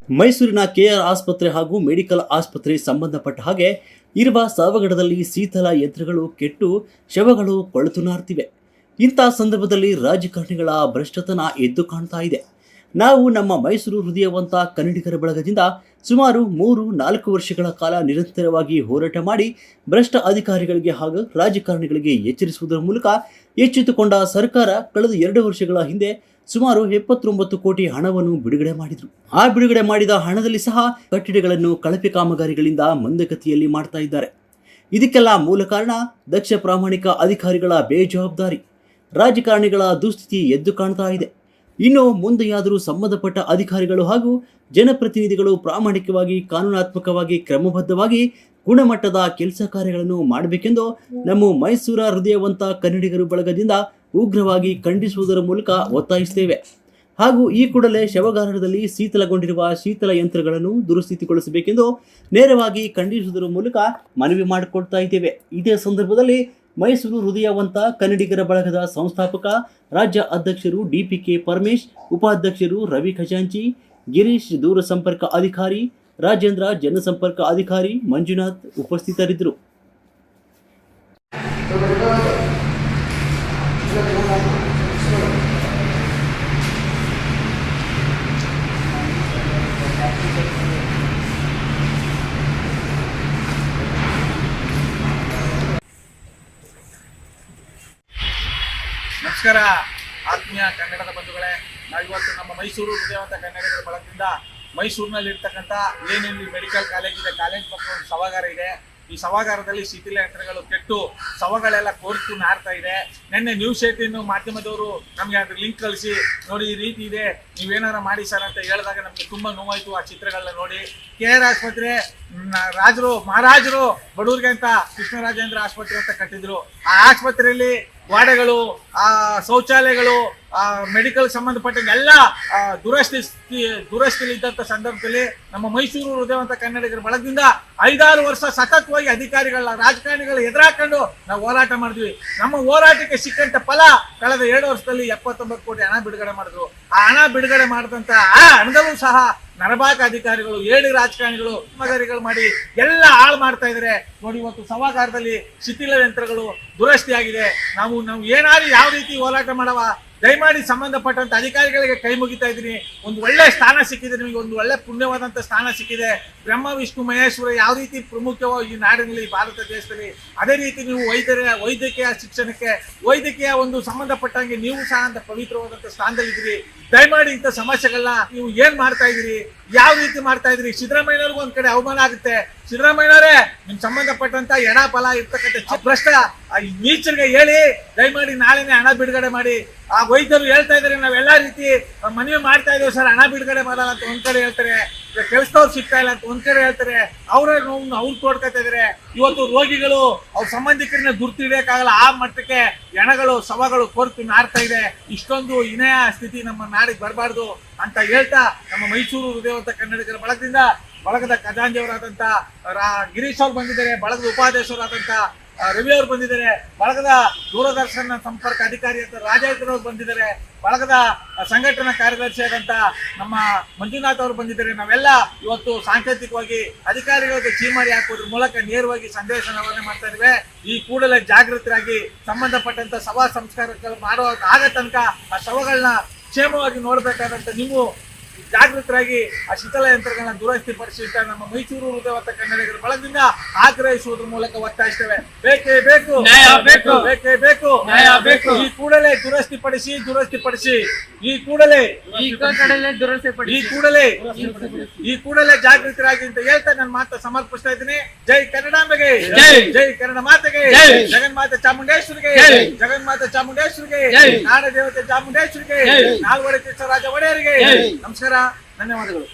ಮೈಸೂರಿನ ಕೆಆರ್ ಆಸ್ಪತ್ರೆ ಹಾಗೂ ಮೆಡಿಕಲ್ ಆಸ್ಪತ್ರೆ ಸಂಬಂಧಪಟ್ಟ ಹಾಗೆ ಇರುವ ಸವಗಡದಲ್ಲಿ ಶೀತಲ ಯಂತ್ರಗಳು ಕೆಟ್ಟು ಶವಗಳು ಕೊಳೆತು ನಾರ್ತಿವೆ. ಇಂಥ ಸಂದರ್ಭದಲ್ಲಿ ರಾಜಕಾರಣಿಗಳ ಭ್ರಷ್ಟತನ ಎದ್ದು ಕಾಣ್ತಾ ಇದೆ. ನಾವು ನಮ್ಮ ಮೈಸೂರು ಹೃದಯವಂತ ಕನ್ನಡಿಗರ ಬಳಗದಿಂದ ಸುಮಾರು 3-4 ವರ್ಷಗಳ ಕಾಲ ನಿರಂತರವಾಗಿ ಹೋರಾಟ ಮಾಡಿ ಭ್ರಷ್ಟ ಅಧಿಕಾರಿಗಳಿಗೆ ಹಾಗೂ ರಾಜಕಾರಣಿಗಳಿಗೆ ಎಚ್ಚರಿಸುವುದರ ಮೂಲಕ ಎಚ್ಚೆತ್ತುಕೊಂಡ ಸರ್ಕಾರ ಕಳೆದ 2 ವರ್ಷಗಳ ಹಿಂದೆ ಸುಮಾರು 79 ಕೋಟಿ ಹಣವನ್ನು ಬಿಡುಗಡೆ ಮಾಡಿದರು. ಆ ಬಿಡುಗಡೆ ಮಾಡಿದ ಹಣದಲ್ಲಿ ಸಹ ಕಟ್ಟಡಗಳನ್ನು ಕಳಪೆ ಕಾಮಗಾರಿಗಳಿಂದ ಮಂದಗತಿಯಲ್ಲಿ ಮಾಡ್ತಾ ಇದ್ದಾರೆ. ಇದಕ್ಕೆಲ್ಲ ಮೂಲ ಕಾರಣ ದಕ್ಷ ಪ್ರಾಮಾಣಿಕ ಅಧಿಕಾರಿಗಳ ಬೇಜವಾಬ್ದಾರಿ. ರಾಜಕಾರಣಿಗಳ ದುಸ್ಥಿತಿ ಎದ್ದು ಕಾಣ್ತಾ ಇದೆ. ಇನ್ನು ಮುಂದೆಯಾದರೂ ಸಂಬಂಧಪಟ್ಟ ಅಧಿಕಾರಿಗಳು ಹಾಗೂ ಜನಪ್ರತಿನಿಧಿಗಳು ಪ್ರಾಮಾಣಿಕವಾಗಿ ಕಾನೂನಾತ್ಮಕವಾಗಿ ಕ್ರಮಬದ್ಧವಾಗಿ ಗುಣಮಟ್ಟದ ಕೆಲಸ ಕಾರ್ಯಗಳನ್ನು ಮಾಡಬೇಕೆಂದು ನಮ್ಮ ಮೈಸೂರ ಹೃದಯವಂತ ಕನ್ನಡಿಗರು ಬಳಗದಿಂದ ಉಗ್ರವಾಗಿ ಖಂಡಿಸುವುದರ ಮೂಲಕ ಒತ್ತಾಯಿಸುತ್ತೇವೆ. ಹಾಗೂ ಈ ಕೂಡಲೇ ಶವಗಾರದಲ್ಲಿ ಶೀತಲಗೊಂಡಿರುವ ಶೀತಲ ಯಂತ್ರಗಳನ್ನು ದುರಸ್ಥಿತಿಗೊಳಿಸಬೇಕೆಂದು ನೇರವಾಗಿ ಖಂಡಿಸುವುದರ ಮೂಲಕ ಮನವಿ ಮಾಡಿಕೊಳ್ತಾ ಇದ್ದೇವೆ. ಇದೇ ಸಂದರ್ಭದಲ್ಲಿ ಮೈಸೂರು ಹೃದಯವಂತ ಕನ್ನಡಿಗರ ಬಳಗದ ಸಂಸ್ಥಾಪಕ ರಾಜ್ಯ ಅಧ್ಯಕ್ಷರು DPK ಪರಮೇಶ್, ಉಪಾಧ್ಯಕ್ಷರು ರವಿ ಖಜಾಂಚಿ, ಗಿರೀಶ್ ದೂರ ಸಂಪರ್ಕ ಅಧಿಕಾರಿ, ರಾಜೇಂದ್ರ ಜನಸಂಪರ್ಕ ಅಧಿಕಾರಿ, ಮಂಜುನಾಥ್ ಉಪಸ್ಥಿತರಿದ್ದರು. ನಮಸ್ಕಾರ ಆತ್ಮೀಯ ಕನ್ನಡದ ಬಂಧುಗಳೇ, ನಾವಿವತ್ತು ನಮ್ಮ ಮೈಸೂರು ಹೃದಯವಂತ ಕನ್ನಡಿಗರ ಬಳಗದಿಂದ ಮೈಸೂರಿನಲ್ಲಿರ್ತಕ್ಕಂಥ ಏನೇನು ಮೆಡಿಕಲ್ ಕಾಲೇಜ್ ಇದೆ, ಕಾಲೇಜ್ ಪಕ್ಕ ಒಂದು ಸಭಾಗಾರ ಇದೆ. ಈ ಸಭಾಗಾರದಲ್ಲಿ ಶಿಥಿಲ ಯಂತ್ರಗಳು ಕೆಟ್ಟು ಶವಗಳೆಲ್ಲ ಕೊರ್ತು ನಾರ್ತಾ ಇದೆ. ನಿನ್ನೆ ನ್ಯೂಸ್ 18 ಮಾಧ್ಯಮದವರು ನಮಗೆ ಅದ್ರ ಲಿಂಕ್ ಕಳಿಸಿ ನೋಡಿ ಈ ರೀತಿ ಇದೆ, ನೀವೇನಾರ ಮಾಡಿ ಸರ್ ಅಂತ ಹೇಳಿದಾಗ ನಮಗೆ ತುಂಬ ನೋವಾಯಿತು. ಆ ಚಿತ್ರಗಳನ್ನ ನೋಡಿ KR ಆಸ್ಪತ್ರೆ ಮಹಾರಾಜರು ಬಡವರಿಗೆ ಅಂತ ಕೃಷ್ಣರಾಜೇಂದ್ರ ಆಸ್ಪತ್ರೆ ಅಂತ ಕಟ್ಟಿದ್ರು. ಆ ಆಸ್ಪತ್ರೆಯಲ್ಲಿ ವಾರ್ಡ್ಗಳು, ಶೌಚಾಲಯಗಳು, ಮೆಡಿಕಲ್ ಸಂಬಂಧಪಟ್ಟ ಎಲ್ಲ ದುರಸ್ತಿಲಿ ಇದ್ದಂಥ ಸಂದರ್ಭದಲ್ಲಿ ನಮ್ಮ ಮೈಸೂರು ಹೃದಯವಂತ ಕನ್ನಡಿಗರ ಬಳಗದಿಂದ 5-6 ವರ್ಷ ಸತತವಾಗಿ ರಾಜಕಾರಣಿಗಳ ಎದುರಾಕೊಂಡು ನಾವು ಹೋರಾಟ ಮಾಡಿದ್ವಿ. ನಮ್ಮ ಹೋರಾಟಕ್ಕೆ ಸಿಕ್ಕಂತ ಫಲ ಕಳೆದ 2 ವರ್ಷದಲ್ಲಿ 79 ಕೋಟಿ ಹಣ ಬಿಡುಗಡೆ ಮಾಡಿದ್ರು. ಆ ಹಣ ಬಿಡುಗಡೆ ಮಾಡಿದಂತ ಆ ಹಣದಲ್ಲೂ ಸಹ ನರಭಾಗ ಅಧಿಕಾರಿಗಳು, ಏಡಿ ರಾಜಕಾರಣಿಗಳು ಕಾಮಗಾರಿಗಳು ಮಾಡಿ ಎಲ್ಲ ಹಾಳು ಮಾಡ್ತಾ ಇದ್ದಾರೆ. ನೋಡಿ, ಇವತ್ತು ಸಭಾಗಾರದಲ್ಲಿ ಶಿಥಿಲ ಯಂತ್ರಗಳು ದುರಸ್ತಿ ಆಗಿದೆ. ನಾವು ಏನಾದ್ರು ಯಾವ ರೀತಿ ಹೋರಾಟ ಮಾಡವ, ದಯಮಾಡಿ ಸಂಬಂಧಪಟ್ಟಂತ ಅಧಿಕಾರಿಗಳಿಗೆ ಕೈ ಮುಗಿತಾ ಇದ್ದೀನಿ. ಒಂದು ಒಳ್ಳೆ ಸ್ಥಾನ ಸಿಕ್ಕಿದೆ, ನಿಮಗೆ ಒಂದು ಒಳ್ಳೆ ಪುಣ್ಯವಾದಂತ ಸ್ಥಾನ ಸಿಕ್ಕಿದೆ. ಬ್ರಹ್ಮ ವಿಷ್ಣು ಮಹೇಶ್ವರ ಯಾವ ರೀತಿ ಪ್ರಮುಖವೋ ಈ ನಾಡಿನಲ್ಲಿ, ಭಾರತ ದೇಶದಲ್ಲಿ, ಅದೇ ರೀತಿ ನೀವು ವೈದ್ಯಕೀಯ ಶಿಕ್ಷಣಕ್ಕೆ, ವೈದ್ಯಕೀಯ ಒಂದು ಸಂಬಂಧಪಟ್ಟಂಗೆ ನೀವು ಸಹ ಅಂತ ಪವಿತ್ರವಾದಂತ ಸ್ಥಾನದಲ್ಲಿದ್ದೀರಿ. ದಯಮಾಡಿ ಇಂಥ ಸಮಸ್ಯೆಗಳನ್ನ ನೀವು ಏನ್ ಮಾಡ್ತಾ ಇದ್ದೀರಿ, ಯಾವ ರೀತಿ ಮಾಡ್ತಾ ಇದ್ರಿ? ಸಿದ್ದರಾಮಯ್ಯವ್ರಿಗೂ ಒಂದ್ ಕಡೆ ಅವಮಾನ ಆಗುತ್ತೆ. ಸಿದ್ದರಾಮಯ್ಯನವರೇ, ನಿಮ್ ಸಂಬಂಧಪಟ್ಟಂತ ಎಡ ಫಲ ಇರ್ತಕ್ಕಂಥ ಭ್ರಷ್ಟ ನೀಚರಿಗೆ ಹೇಳಿ ದಯಮಾಡಿ ನಾಳೆನೆ ಹಣ ಬಿಡುಗಡೆ ಮಾಡಿ. ಆ ವೈದ್ಯರು ಹೇಳ್ತಾ ಇದಾರೆ, ನಾವೆಲ್ಲಾ ರೀತಿ ಮನವಿ ಮಾಡ್ತಾ ಇದ್ದೇವೆ ಸರ್, ಹಣ ಬಿಡುಗಡೆ ಮಾಡಲ್ಲ ಅಂತ ಒಂದ್ ಕಡೆ ಹೇಳ್ತಾರೆ, ಕೆಲಸದವ್ರು ಸಿಗ್ತಾ ಇಲ್ಲ ಅಂತ ಒಂದ್ ಕಡೆ ಹೇಳ್ತಾರೆ. ಅವ್ರ ನೋವು ಅವ್ರು ತೋಡ್ಕೊತಾ ಇದಾರೆ. ಇವತ್ತು ರೋಗಿಗಳು ಅವ್ರ ಸಂಬಂಧಿಕರನ್ನ ಗುರ್ತಿಡಿಯಕ್ಕಾಗಲ್ಲ, ಆ ಮಟ್ಟಕ್ಕೆ ಹೆಣಗಳು, ಶವಗಳು ಕೊರ್ತು ನಾರ್ತಾ ಇದೆ. ಇಷ್ಟೊಂದು ಇನೆಯ ಸ್ಥಿತಿ ನಮ್ಮ ನಾಡಿಗೆ ಬರಬಾರ್ದು ಅಂತ ಹೇಳ್ತಾ ನಮ್ಮ ಮೈಸೂರು ಹೃದಯವಂತ ಕನ್ನಡಿಗರ ಬಳಗದ ಖಜಾಂಜಿಯವರಾದಂತ ಗಿರೀಶ್ ಅವ್ರು ಬಂದಿದ್ದಾರೆ, ಬಳಗದ ಉಪಾಧ್ಯಕ್ಷರಾದಂತ ರವಿ ಅವರು ಬಂದಿದ್ದಾರೆ, ಬಳಗದ ದೂರದರ್ಶನ ಸಂಪರ್ಕ ಅಧಿಕಾರಿ ಅಂತ ರಾಜೇಂದ್ರ ಅವರು ಬಂದಿದ್ದಾರೆ, ಬಳಗದ ಸಂಘಟನಾ ಕಾರ್ಯದರ್ಶಿ ಆದಂತ ನಮ್ಮ ಮಂಜುನಾಥ್ ಅವರು ಬಂದಿದ್ದಾರೆ. ನಾವೆಲ್ಲ ಇವತ್ತು ಸಾಂಕೇತಿಕವಾಗಿ ಅಧಿಕಾರಿಗಳಿಗೆ ಚೀಮಾರಿ ಹಾಕೋದ್ರ ಮೂಲಕ ನೇರವಾಗಿ ಸಂದೇಶ ರವಾನೆ ಮಾಡ್ತಾ ಇದ್ದೇವೆ. ಈ ಕೂಡಲೇ ಜಾಗೃತರಾಗಿ ಸಂಬಂಧಪಟ್ಟಂತ ಸಭಾ ಸಂಸ್ಕಾರಗಳು ಮಾಡೋ ಆಗ ತನಕ ಆ ಶವಗಳನ್ನ ಕ್ಷೇಮವಾಗಿ ನೋಡ್ಬೇಕಾದಂತ ನೀವು ಜಾಗೃತರಾಗಿ ಆ ಶೀತಲ ಯಂತ್ರಗಳನ್ನ ದುರಸ್ತಿಪಡಿಸಿ ನಮ್ಮ ಮೈಸೂರು ಹೃದಯವಂತ ಕನ್ನಡಿಗರ ಬಳಗದಿಂದ ಆಗ್ರಹಿಸುವುದರ ಮೂಲಕ ಒತ್ತಾಯಿಸ್ತೇವೆ. ಬೇಕೇ ಬೇಕು, ಬೇಕೇ ಬೇಕು, ಈ ಕೂಡಲೇ ದುರಸ್ತಿಪಡಿಸಿ, ಈ ಕೂಡಲೇ ಜಾಗೃತರಾಗಿ ಅಂತ ಹೇಳ್ತಾ ನನ್ನ ಮಾತು ಸಮರ್ಪಿಸ್ತಾ ಇದ್ದೀನಿ. ಜೈ ಕನ್ನಡಾಂಬೆಗೆ, ಜೈ ಕನ್ನಡ ಮಾತೆಗೆ, ಜಗನ್ಮಾತೆ ಚಾಮುಂಡೇಶ್ವರಿಗೆ, ನಾಡ ದೇವತೆ ಚಾಮುಂಡೇಶ್ವರಿಗೆ, ನಾಲ್ವಡಿ ಕೃಷ್ಣರಾಜ ಒಡೆಯರಿಗೆ ನಮಸ್ಕಾರ, ಧನ್ಯವಾದಗಳು.